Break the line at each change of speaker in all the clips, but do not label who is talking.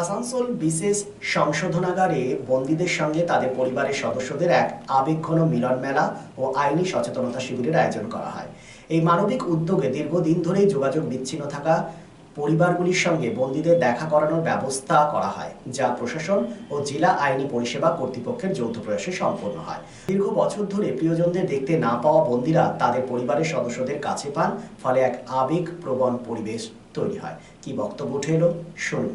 আসানসোল বিশেষ সংশোধনাগারে বন্দীদের সঙ্গে তাদের পরিবারের সদস্যদের এক আবেগঘন মিলন মেলা ও আইনি সচেতনতা শিবিরের আয়োজন করা হয়। এই মানবিক উদ্যোগে দীর্ঘদিন ধরেই যোগাযোগ বিচ্ছিন্ন থাকা পরিবারগুলির সঙ্গে বন্দীদের দেখা করানোর ব্যবস্থা করা হয়, যা প্রশাসন ও জেলা আইনি পরিষেবা কর্তৃপক্ষের যৌথ প্রয়াসে সম্পন্ন হয়। দীর্ঘ বছর ধরে প্রিয়জনদের দেখতে না পাওয়া বন্দীরা তাদের পরিবারের সদস্যদের কাছে পান, ফলে এক আবেগপ্রবণ পরিবেশ তৈরি হয়। কি বক্তব্য উঠে এলো শুনুন।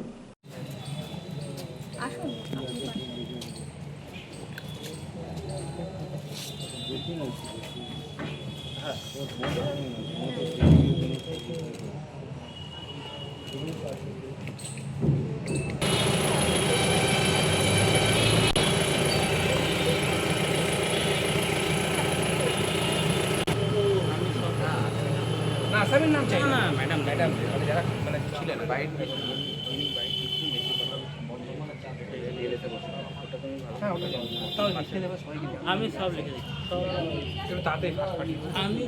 না আসামির নাম চাই না ম্যাডাম যারা মানে ছিলেন বাইট হ্যাঁ ওটা
আমি সব লিখে দিচ্ছি।
তাড়াতাড়ি
আমি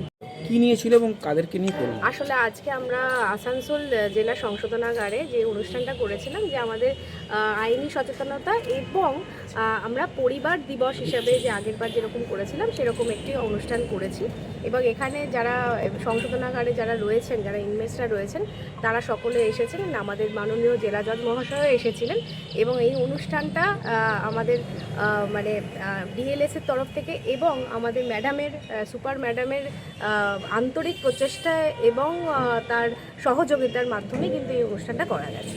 কি নিয়েছিল এবং কাদেরকে নিয়ে করবো?
আসলে আজকে আমরা আসানসোল জেলা সংশোধনাগারে যে অনুষ্ঠানটা করেছিলাম, যে আমাদের আইনি সচেতনতা এবং আমরা পরিবার দিবস হিসাবে যে আগেরবার যেরকম করেছিলাম সেরকম একটি অনুষ্ঠান করেছি। এবং এখানে যারা সংশোধনাগারে যারা রয়েছেন, যারা ইনমেটসরা রয়েছেন, তারা সকলে এসেছিলেন। আমাদের মাননীয় জেলা জজ মহাশয়ও এসেছিলেন এবং এই অনুষ্ঠানটা আমাদের মানে ডিএলএসের তরফ থেকে এবং আমাদের ম্যাডামের সুপার ম্যাডামের আন্তরিক প্রচেষ্টা এবং তার সহযোগিতার মাধ্যমে কিন্তু এই অনুষ্ঠানটা করা গেছে।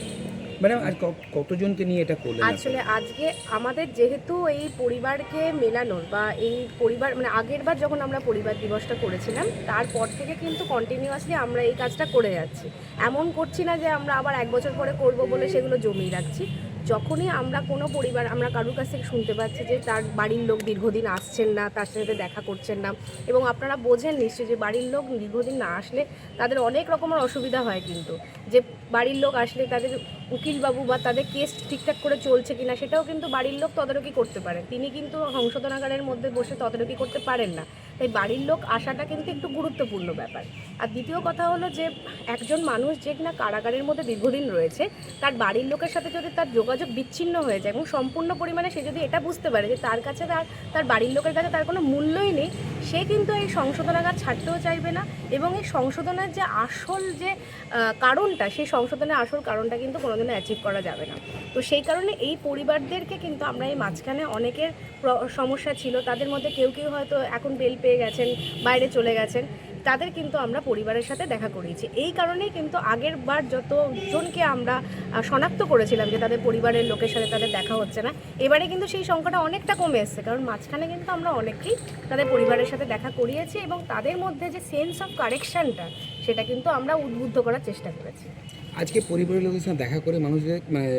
ম্যাডাম আজ কতজনকে নিয়ে এটা করলেন?
আসলে আজকে আমাদের যেহেতু এই পরিবারকে মেলানোর বা এই পরিবার মানে আগের বার যখন আমরা পরিবার দিবসটা করেছিলাম তারপর থেকে কিন্তু কন্টিনিউয়াসলি আমরা এই কাজটা করে যাচ্ছি। এমন করছি না যে আমরা আবার এক বছর পরে করব বলে সেগুলো জমিয়ে রাখছি। যখনই আমরা কোনো পরিবার আমরা কারুর কাছ থেকে শুনতে পাচ্ছি যে তার বাড়ির লোক দীর্ঘদিন আসছেন না, তার সাথে দেখা করছেন না, এবং আপনারা বোঝেন নিশ্চয়ই যে বাড়ির লোক দীর্ঘদিন না আসলে তাদের অনেক রকমের অসুবিধা হয়, কিন্তু যে বাড়ির লোক আসলে তাদের উকিলবাবু বা তাদের কেস ঠিকঠাক করে চলছে কিনা সেটাও কিন্তু বাড়ির লোক তদারকি করতে পারেন। তিনি কিন্তু সংশোধনাগারের মধ্যে বসে তদারকি করতে পারেন না, তাই বাড়ির লোক আসাটা কিন্তু একটু গুরুত্বপূর্ণ ব্যাপার। আর দ্বিতীয় কথা হলো যে একজন মানুষ যে কিনা কারাগারের মধ্যে দীর্ঘদিন রয়েছে, তার বাড়ির লোকের সাথে যদি তার যোগাযোগ বিচ্ছিন্ন হয়ে যায় এবং সম্পূর্ণ পরিমাণে সে যদি এটা বুঝতে পারে যে তার কাছে তার বাড়ির লোকের কাছে তার কোনো মূল্যই নেই, সে কিন্তু এই সংশোধনাগার ছাড়তেও চাইবে না। এবং এই সংশোধনের যে আসল যে কারণটা, সেই সংশোধনের আসল কারণটা কিন্তু কোনোদিনও অ্যাচিভ করা যাবে না। তো সেই কারণে এই পরিবারদেরকে কিন্তু আমরা এই মাঝখানে অনেকের সমস্যা ছিল, তাদের মধ্যে কেউ কেউ হয়তো এখন বেল পেয়ে গেছেন, বাইরে চলে গেছেন, তাদের কিন্তু আমরা পরিবারের সাথে দেখা করিয়েছি। এই কারণেই কিন্তু আগের বার যতজনকে আমরা শনাক্ত করেছিলাম যে তাদের পরিবারের লোকের সাথে তাদের দেখা হচ্ছে না, এবারে কিন্তু সেই সংখ্যাটা অনেকটা কমে এসছে, কারণ মাঝখানে কিন্তু আমরা অনেকেই তাদের পরিবারের সাথে দেখা করিয়েছি এবং তাদের মধ্যে যে সেন্স অফ কারেকশানটা সেটা কিন্তু আমরা উদ্বুদ্ধ করার চেষ্টা করেছি।
আজকে পরিবারের লোকের সাথে দেখা করে মানুষদের মানে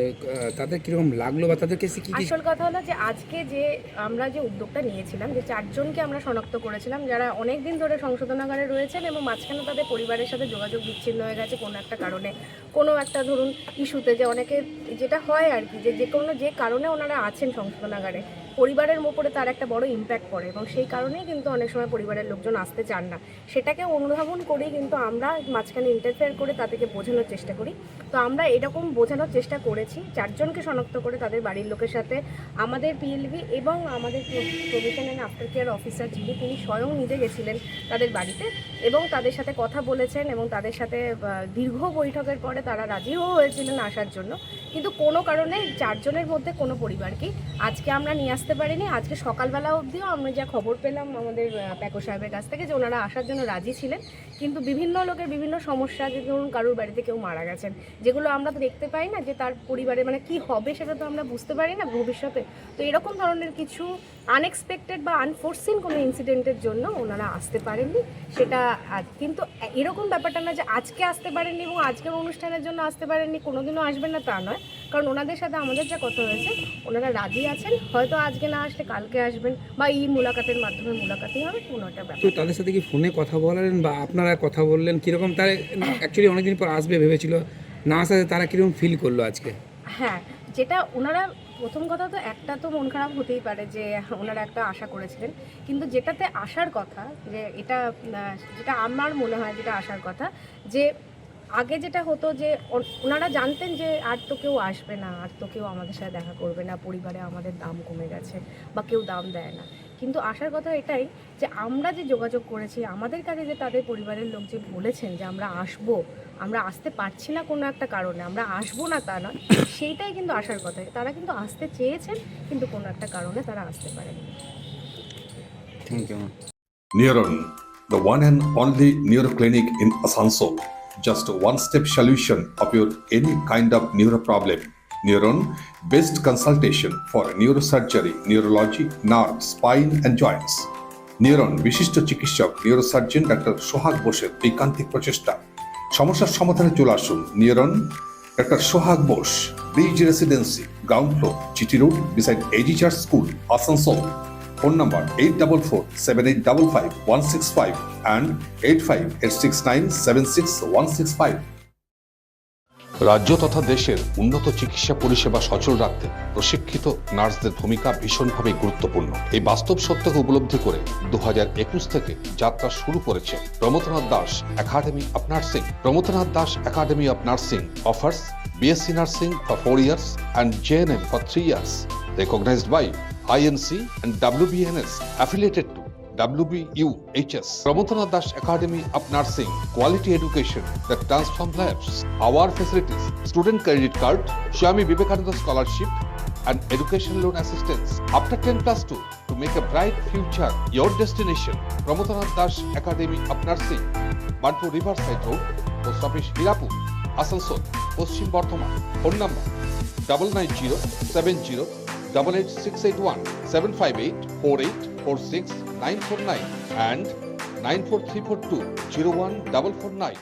তাদের কীরকম লাগলো বা তাদেরকে
আসল কথা হলো যে আজকে যে আমরা যে উদ্যোগটা নিয়েছিলাম, যে 4 জনকে আমরা শনাক্ত করেছিলাম যারা অনেক দিন ধরে সংশোধনাগারে রয়েছেন এবং মাঝখানে তাদের পরিবারের সাথে যোগাযোগ বিচ্ছিন্ন হয়ে গেছে কোনো একটা কারণে, কোনো একটা ধরুন ইস্যুতে, যে অনেকে যেটা হয় আর কি, যে কোনো যে কারণে ওনারা আছেন সংশোধনাগারে, পরিবারের ওপরে তার একটা বড় ইম্প্যাক্ট পড়ে এবং সেই কারণেই কিন্তু অনেক সময় পরিবারের লোকজন আসতে চান না। সেটাকে অনুধাবন করেই কিন্তু আমরা মাঝখানে ইন্টারফেয়ার করে তাদেরকে বোঝানোর চেষ্টা করি। তো আমরা এরকম বোঝানোর চেষ্টা করেছি, 4 জনকে শনাক্ত করে তাদের বাড়ির লোকের সাথে আমাদের পিএলভি এবং আমাদের provision and after care officer যিনি, তিনি স্বয়ং নিজে গেছিলেন তাদের বাড়িতে এবং তাদের সাথে কথা বলেছেন এবং তাদের সাথে দীর্ঘ বৈঠকের পরে তারা রাজিও হয়েছিলেন আসার জন্য। কিন্তু কোনো কারণে 4 জনের মধ্যে কোনো পরিবারকেই আজকে আমরা নিয়ে আসতে পারিনি। আজকে সকালবেলা অবধিও আমরা যা খবর পেলাম আমাদের প্যাকো সাহেবের কাছ থেকে, যে ওনারা আসার জন্য রাজি ছিলেন, কিন্তু বিভিন্ন লোকের বিভিন্ন সমস্যা, যে ধরুন কারুর বাড়িতে কেউ মারা গেছেন, যেগুলো আমরা তো দেখতে পাই না, যে তার পরিবারে মানে কি হবে সেটা তো আমরা বুঝতে পারি না ভবিষ্যতে। তো এরকম ধরনের কিছু আনএক্সপেক্টেড বা আনফোর্সিন কোনো ইনসিডেন্টের জন্য ওনারা আসতে পারেননি। সেটা কিন্তু এরকম ব্যাপারটা না যে আজকে আসতে পারেননি এবং আজকের অনুষ্ঠানের জন্য আসতে পারেননি, কোনোদিনও আসবেন না তা নয়, কারণ ওনাদের সাথে আমাদের যা কথা হয়েছে ওনারা রাজি আছেন, হয়তো আজকে না আসলে কালকে আসবেন বা এই মুলাকাতের মাধ্যমে মুলাকাতই হবে, কোনোটা ব্যাপার।
তো তাদের সাথে কি ফোনে কথা বললেন বা আপনারা কথা বললেন কীরকম? তারা অ্যাকচুয়ালি অনেকদিন পর আসবে ভেবেছিল, না আসাতে তারা কীরকম ফিল করলো আজকে?
হ্যাঁ, যেটা ওনারা প্রথম কথা তো একটা তো মন খারাপ হতেই পারে যে ওনারা একটা আশা করেছিলেন, কিন্তু যেটাতে আসার কথা, যে এটা যেটা আমার মনে হয় যেটা আসার কথা, যে আগে যেটা হতো যে ওনারা জানতেন যে আর তো কেউ আসবে না, আর তো কেউ আমাদের সাথে দেখা করবে না, পরিবারে আমাদের দাম কমে গেছে বা কেউ দাম দেয় না। কিন্তু আসার কথা এটাই যে আমরা যে যোগাযোগ করেছি, আমাদের কাছে যে তাদের পরিবারের লোক যে বলেছেন যে আমরা আসবো, আমরা আসতে পারছি না কোনো একটা কারণে, আমরা আসবো না তা নয়, সেইটাই কিন্তু আসার কথা। তারা কিন্তু আসতে চেয়েছেন, কিন্তু কোনো একটা কারণে তারা আসতে পারেনি।
Thank you.
Neuron, the one and only neuro clinic in Asansol. Just a one-step solution of your any kind of neuro problem. Neuron, best consultation for neurosurgery, neurology, nerve, spine and joints. Neuron, বিশিষ্ট চিকিৎসক neurosurgeon doctor সোহাগ বোসের ঐকান্তিক প্রচেষ্টা। সমস্যার সমাধানে চলে আসুন neuron doctor Sohag Bose, bridge residency, ground floor, GT road, beside AG church school, Asansol. Phone number 8447855165 and 8586976165।
রাজ্য তথা দেশের উন্নত চিকিৎসা পরিষেবা সচল রাখতে প্রশিক্ষিত নার্সদের ভূমিকা ভীষণভাবে গুরুত্বপূর্ণ। এই বাস্তব সত্যকে উপলব্ধি করে 2021 থেকে যাত্রা শুরু করেছে Pramathanath Das academy of nursing. Pramathanath Das academy of nursing offers BSc Nursing for 4 years and JNM for 3 years, recognized by INC and WBNS, affiliated to WBUHS. Pramothanath Das Academy of Nursing, quality education that transforms lives. Our facilities: student credit card, Swami Vivekananda scholarship, and education loan assistance. After 10+2, to make a bright future your destination. Pramothanath Das Academy of Nursing, Banpur Riverside Road, Post Office Hirapur, Asansol, Paschim Bardhaman. Phone number 9907088681 7584846 949 and 94342 01449.